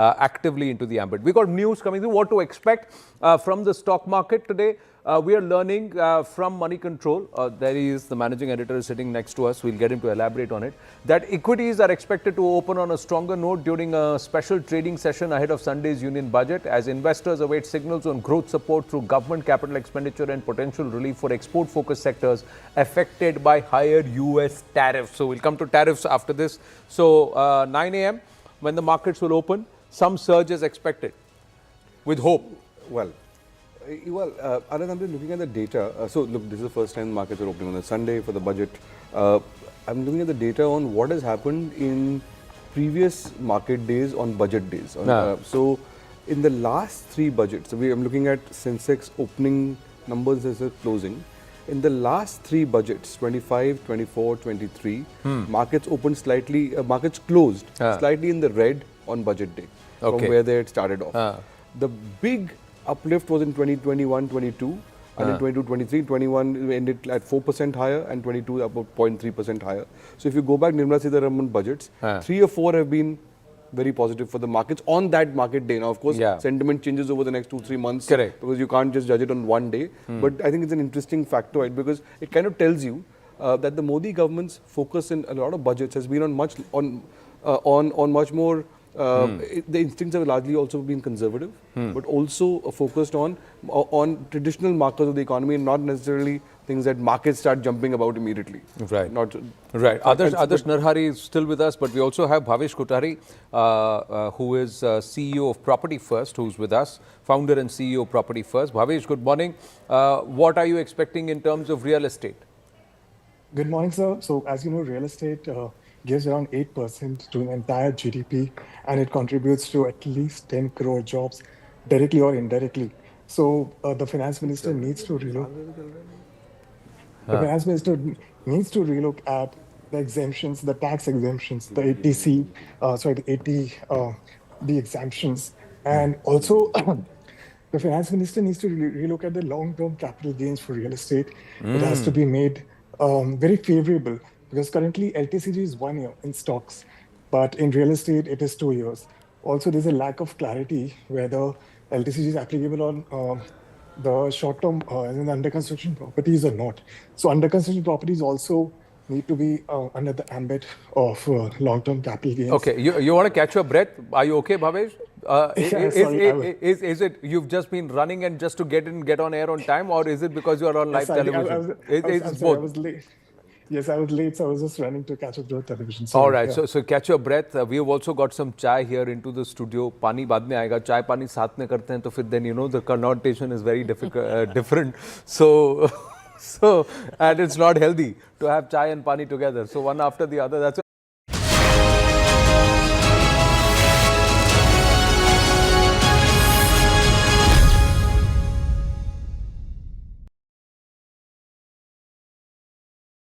actively into the ambit. We got news coming through. What to expect from the stock market today? We are learning from Money Control. There he is, the managing editor is sitting next to us. We'll get him to elaborate on it. That equities are expected to open on a stronger note during a special trading session ahead of Sunday's union budget, as investors await signals on growth support through government capital expenditure and potential relief for export-focused sectors affected by higher US tariffs. So we'll come to tariffs after this. So 9 a.m. when the markets will open, some surge is expected with hope. Well, Anand, I'm just looking at the data. So look, this is the first time the markets are opening on a Sunday for the budget. I'm looking at the data on what has happened in previous market days on budget days. So in the last three budgets, I'm looking at Sensex opening numbers as a closing. In the last three budgets, 25, 24, 23, markets opened slightly, markets closed slightly in the red on budget day from where they had started off. The big uplift was in 2021-22, and in 22-23, 21 ended at 4% higher, and 22 about 0.3% higher. So if you go back Nirmala Sitharaman budgets, 3 or 4 have been very positive for the markets on that market day. Now, of course, sentiment changes over the next 2-3 months. Correct. Because you can't just judge it on one day. But I think it's an interesting factoid because it kind of tells you that the Modi government's focus in a lot of budgets has been on much more. The instincts have largely also been conservative, but also focused on traditional markers of the economy, and not necessarily things that markets start jumping about immediately. Right. Adarsh Narhari is still with us, but we also have Bhavesh Kothari, who is CEO of Property First, who's with us, founder and CEO of Property First. Bhavesh, good morning. What are you expecting in terms of real estate? Good morning, sir. So, as you know, real estate gives around 8% to the entire GDP, and it contributes to at least 10 crore jobs, directly or indirectly. So, the finance minister needs to relook. The finance minister needs to relook at the exemptions, the tax exemptions, the ATC, the exemptions, and also the finance minister needs to relook at the long-term capital gains for real estate. It has to be made very favorable, because currently LTCG is 1 year in stocks, but in real estate it is 2 years. Also, there's a lack of clarity whether LTCG is applicable on the short-term under construction properties or not. So under construction properties also need to be under the ambit of long-term capital gains. Okay, you want to catch your breath? Are you okay, Bhavesh? Is it you've just been running and just to get on air on time, or is it because you are on live television? It's both. I was late. Yes, I was late, so I was just running to catch up to the television. Sorry. All right, so catch your breath. We have also got some chai here into the studio. Pani baad mein aayega. Chai pani saath mein karte hain, to fir then the connotation is very different. So and it's not healthy to have chai and pani together. So one after the other. That's